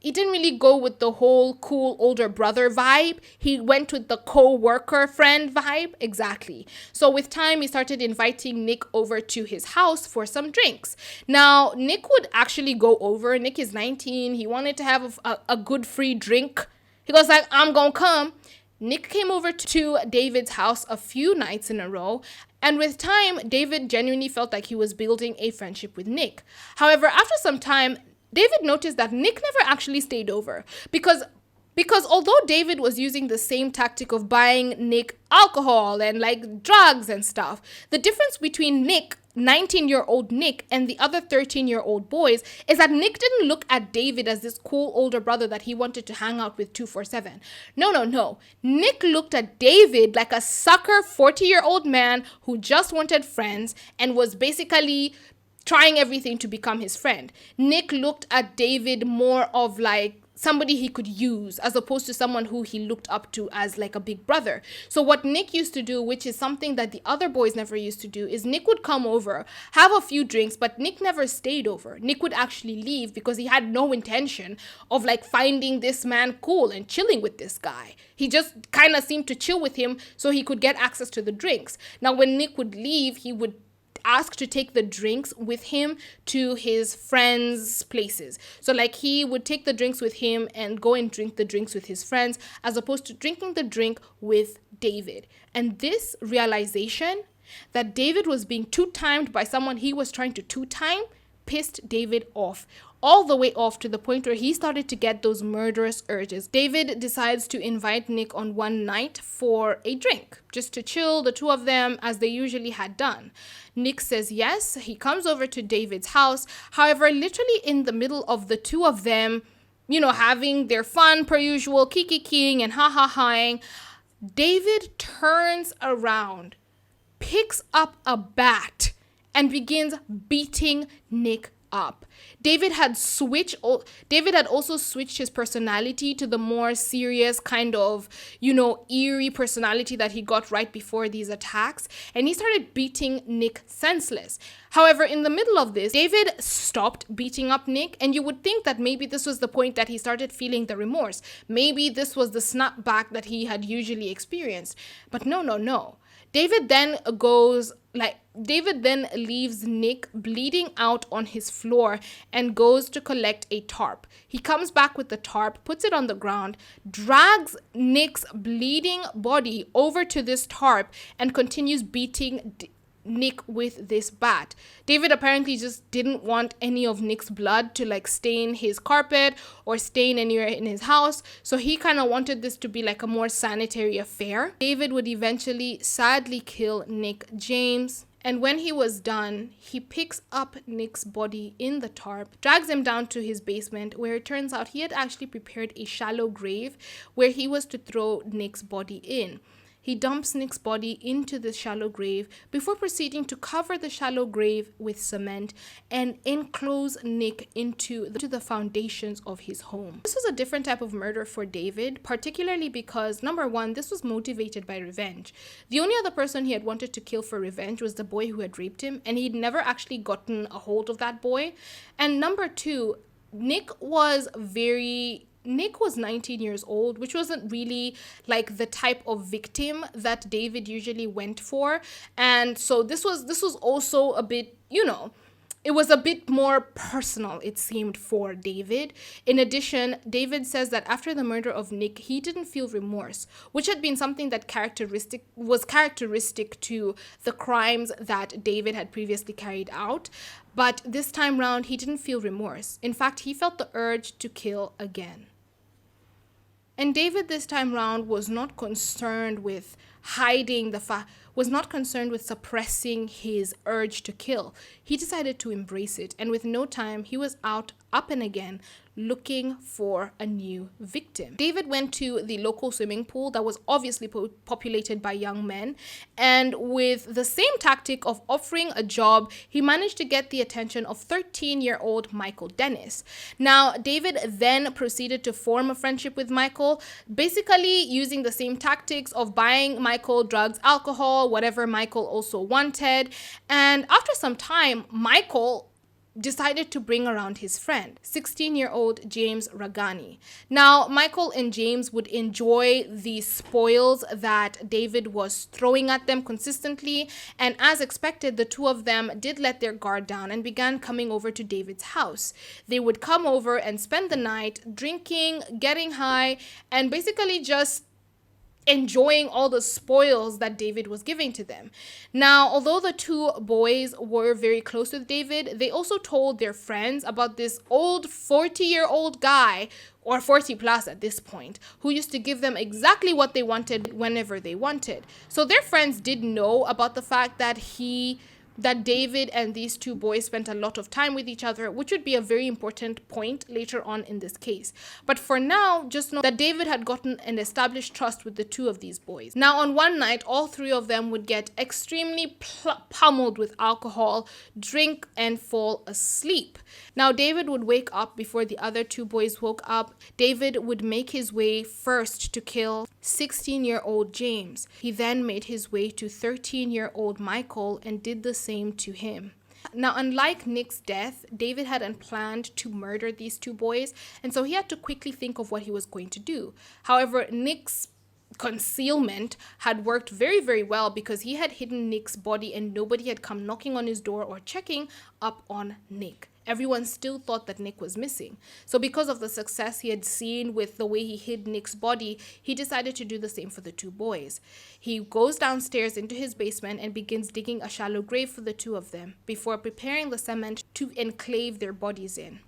he didn't really go with the whole cool older brother vibe. He went with the co-worker friend vibe. Exactly. So with time, he started inviting Nick over to his house for some drinks. Now, Nick would actually go over. Nick is 19. He wanted to have a good free drink. He goes like, I'm gonna come. Nick came over to David's house a few nights in a row. And with time, David genuinely felt like he was building a friendship with Nick. However, after some time, David noticed that Nick never actually stayed over, because although David was using the same tactic of buying Nick alcohol and like drugs and stuff, the difference between 19-year-old Nick, and the other 13-year-old boys is that Nick didn't look at David as this cool older brother that he wanted to hang out with 247. No. Nick looked at David like a sucker 40-year-old man who just wanted friends and was basically trying everything to become his friend. Nick looked at David more of like somebody he could use, as opposed to someone who he looked up to as like a big brother. So what Nick used to do, which is something that the other boys never used to do, is Nick would come over, have a few drinks, but Nick never stayed over. Nick would actually leave because he had no intention of like finding this man cool and chilling with this guy. He just kind of seemed to chill with him so he could get access to the drinks. Now, when Nick would leave, he would ask to take the drinks with him to his friends' places. So like he would take the drinks with him and go and drink the drinks with his friends, as opposed to drinking the drink with David. And this realization that David was being two-timed by someone he was trying to two-time pissed David off. all the way off to the point where he started to get those murderous urges. David decides to invite Nick on one night for a drink, just to chill, the two of them, as they usually had done. Nick says yes. He comes over to David's house. However, literally in the middle of the two of them, having their fun per usual, kikiing and ha-ha-haing, David turns around, picks up a bat, and begins beating Nick up. David had also switched his personality to the more serious kind of, eerie personality that he got right before these attacks, and he started beating Nick senseless. However, in the middle of this, David stopped beating up Nick, and you would think that maybe this was the point that he started feeling the remorse. Maybe this was the snapback that he had usually experienced. But no. David then leaves Nick bleeding out on his floor and goes to collect a tarp. He comes back with the tarp, puts it on the ground, drags Nick's bleeding body over to this tarp, and continues beating Nick with this bat. David apparently just didn't want any of Nick's blood to stain his carpet or stain anywhere in his house, so he kind of wanted this to be a more sanitary affair. David would eventually sadly kill Nick James, and when he was done, he picks up Nick's body in the tarp, drags him down to his basement, where it turns out he had actually prepared a shallow grave where he was to throw Nick's body in. He dumps Nick's body into this shallow grave before proceeding to cover the shallow grave with cement and enclose Nick into the foundations of his home. This was a different type of murder for David, particularly because, number one, this was motivated by revenge. The only other person he had wanted to kill for revenge was the boy who had raped him, and he'd never actually gotten a hold of that boy. And number two, Nick was 19 years old, which wasn't really the type of victim that David usually went for. And so this was also a bit, it was a bit more personal, it seemed, for David. In addition, David says that after the murder of Nick, he didn't feel remorse, which had been something that was characteristic to the crimes that David had previously carried out. But this time round, he didn't feel remorse. In fact, he felt the urge to kill again. And David this time round was not concerned with suppressing his urge to kill. He decided to embrace it, and with no time, he was up and again, looking for a new victim. David went to the local swimming pool that was obviously populated by young men, and with the same tactic of offering a job, he managed to get the attention of 13-year-old Michael Dennis. Now, David then proceeded to form a friendship with Michael, basically using the same tactics of buying Michael drugs, alcohol, whatever Michael also wanted. And after some time, Michael decided to bring around his friend, 16-year-old James Ragani. Now, Michael and James would enjoy the spoils that David was throwing at them consistently, and as expected, the two of them did let their guard down and began coming over to David's house. They would come over and spend the night drinking, getting high, and basically just enjoying all the spoils that David was giving to them. Now, although the two boys were very close with David, they also told their friends about this old 40-year-old guy, or 40 plus at this point, who used to give them exactly what they wanted whenever they wanted. So their friends did know about the fact that David and these two boys spent a lot of time with each other, which would be a very important point later on in this case. But for now, just know that David had gotten an established trust with the two of these boys. Now, on one night, all three of them would get extremely pummeled with alcohol, drink, and fall asleep. Now, David would wake up before the other two boys woke up. David would make his way first to kill 16-year-old James. He then made his way to 13-year-old Michael and did the same to him. Now, unlike Nick's death, David hadn't planned to murder these two boys, and so he had to quickly think of what he was going to do. However, Nick's concealment had worked very, very well because he had hidden Nick's body and nobody had come knocking on his door or checking up on Nick. Everyone still thought that Nick was missing. So because of the success he had seen with the way he hid Nick's body, he decided to do the same for the two boys. He goes downstairs into his basement and begins digging a shallow grave for the two of them before preparing the cement to enclave their bodies in.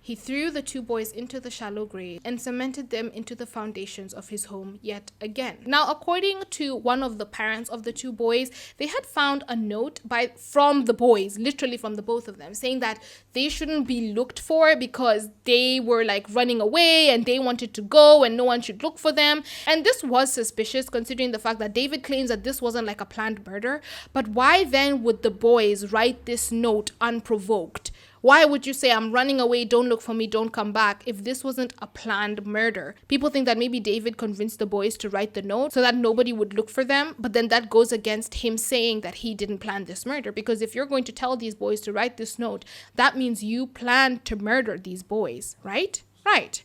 He threw the two boys into the shallow grave and cemented them into the foundations of his home yet again. Now, according to one of the parents of the two boys, they had found a note from the boys, literally from the both of them, saying that they shouldn't be looked for because they were like running away and they wanted to go and no one should look for them. And this was suspicious considering the fact that David claims that this wasn't like a planned murder. But why then would the boys write this note unprovoked? Why would you say, I'm running away, don't look for me, don't come back, if this wasn't a planned murder? People think that maybe David convinced the boys to write the note so that nobody would look for them, but then that goes against him saying that he didn't plan this murder, because if you're going to tell these boys to write this note, that means you planned to murder these boys, right? Right.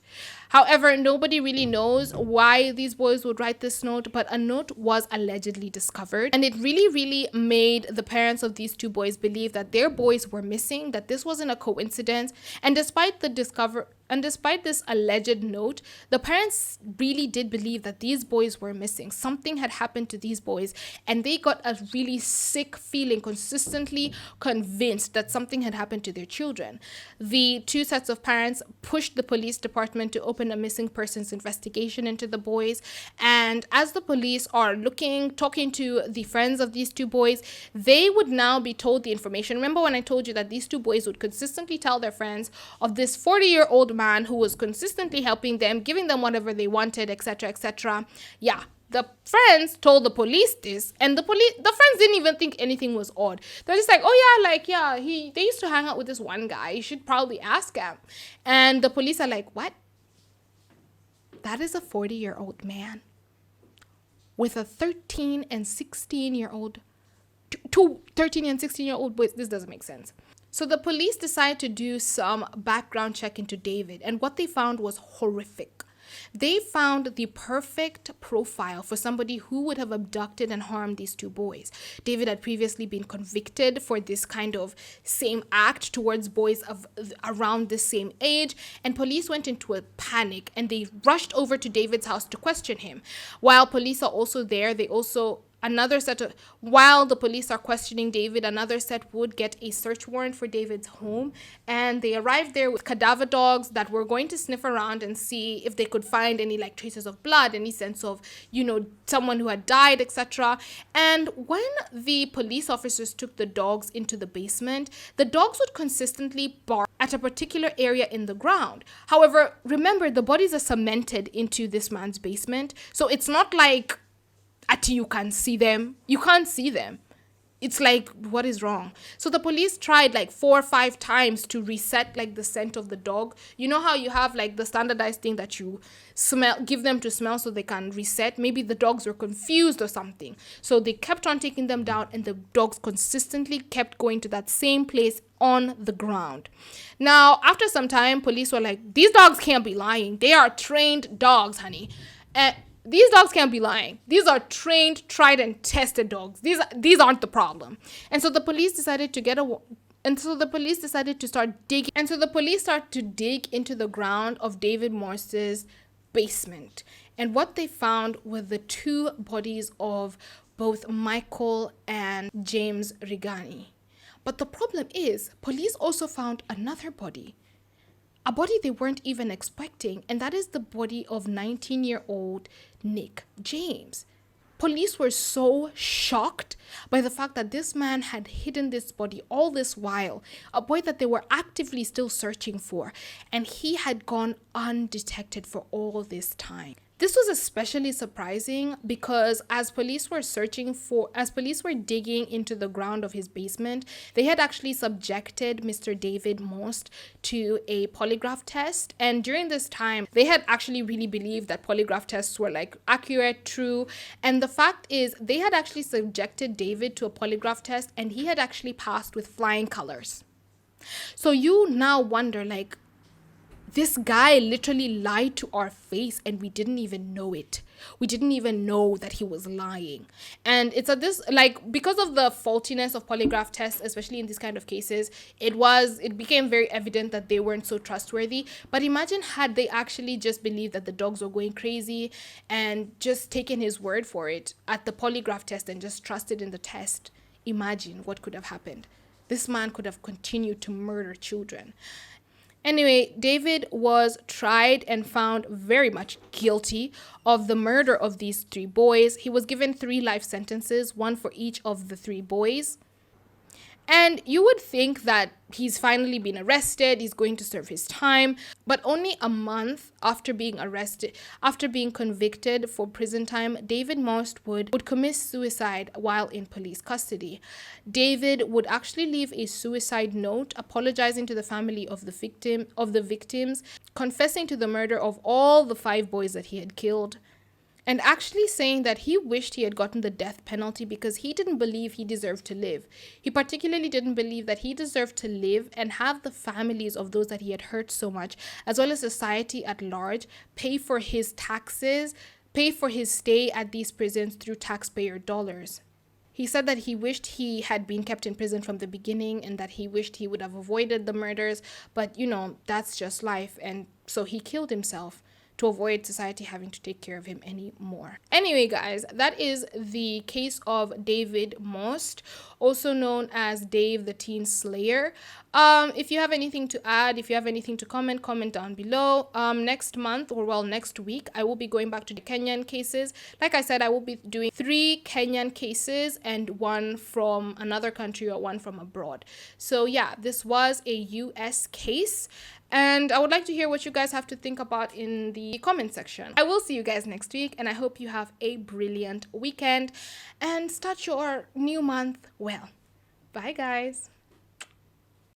However, nobody really knows why these boys would write this note, but a note was allegedly discovered. And it really made the parents of these two boys believe that their boys were missing, that this wasn't a coincidence. And despite this alleged note, the parents really did believe that these boys were missing. Something had happened to these boys, and they got a really sick feeling, consistently convinced that something had happened to their children. The two sets of parents pushed the police department to open a missing persons investigation into the boys. And as the police are talking to the friends of these two boys, they would now be told the information. Remember when I told you that these two boys would consistently tell their friends of this 40-year-old man who was consistently helping them, giving them whatever they wanted, etc., etc. Yeah. The friends told the police this, and the friends didn't even think anything was odd. They're just like, oh yeah, they used to hang out with this one guy. You should probably ask him. And the police are like, what? That is a 40-year-old man with a 13 and 16-year-old, two 13 and 16-year-old boys. This doesn't make sense. So the police decided to do some background check into David, and what they found was horrific. They found the perfect profile for somebody who would have abducted and harmed these two boys. David had previously been convicted for this kind of same act towards boys of around the same age, and police went into a panic and they rushed over to David's house to question him. While police are also there, while the police are questioning David, another set would get a search warrant for David's home, and they arrived there with cadaver dogs that were going to sniff around and see if they could find any like traces of blood, any sense of, someone who had died, etc. And when the police officers took the dogs into the basement, the dogs would consistently bark at a particular area in the ground. However, remember, the bodies are cemented into this man's basement, so it's not like you can see them. You can't see them. It's like, what is wrong? So the police tried like 4 or 5 times to reset like the scent of the dog. You know how you have like the standardized thing that you give them to smell so they can reset? Maybe the dogs were confused or something. So they kept on taking them down, and the dogs consistently kept going to that same place on the ground. Now, after some time, police were like, these dogs can't be lying. They are trained dogs, honey. These dogs can't be lying. These are trained, tried, and tested dogs. These aren't the problem. And so the police decided to start digging. And so the police started to dig into the ground of David Maust's basement. And what they found were the two bodies of both Michael and James Rigani. But the problem is, police also found another body. A body they weren't even expecting, and that is the body of 19-year-old Nick James. Police were so shocked by the fact that this man had hidden this body all this while, a boy that they were actively still searching for, and he had gone undetected for all this time. This was especially surprising because as police were digging into the ground of his basement, they had actually subjected Mr. David Maust to a polygraph test. And during this time, they had actually really believed that polygraph tests were like accurate, true. And the fact is, they had actually subjected David to a polygraph test, and he had actually passed with flying colors. So you now wonder, like, this guy literally lied to our face and we didn't even know it. We didn't even know that he was lying. And it's because of the faultiness of polygraph tests, especially in these kind of cases, it became very evident that they weren't so trustworthy. But imagine had they actually just believed that the dogs were going crazy and just taken his word for it at the polygraph test and just trusted in the test. Imagine what could have happened. This man could have continued to murder children. Anyway, David was tried and found very much guilty of the murder of these three boys. He was given 3 life sentences, one for each of the 3 boys. And you would think that he's finally been arrested, he's going to serve his time, but only a month after being arrested, after being convicted for prison time, David Maust would commit suicide while in police custody. David would actually leave a suicide note apologizing to the family of the victims, confessing to the murder of all the 5 boys that he had killed, and actually saying that he wished he had gotten the death penalty because he didn't believe he deserved to live. He particularly didn't believe that he deserved to live and have the families of those that he had hurt so much, as well as society at large, pay for his taxes, pay for his stay at these prisons through taxpayer dollars. He said that he wished he had been kept in prison from the beginning and that he wished he would have avoided the murders, but that's just life, and so he killed himself to avoid society having to take care of him anymore. Anyway, guys, that is the case of David Maust, also known as Dave the Teen Slayer. If you have anything to add, if you have anything to comment down below. Next month, or next week, I will be going back to the Kenyan cases. Like I said, I will be doing 3 Kenyan cases and 1 from another country or 1 from abroad. So yeah, this was a US case. And I would like to hear what you guys have to think about in the comment section. I will see you guys next week, and I hope you have a brilliant weekend and start your new month well. Bye, guys.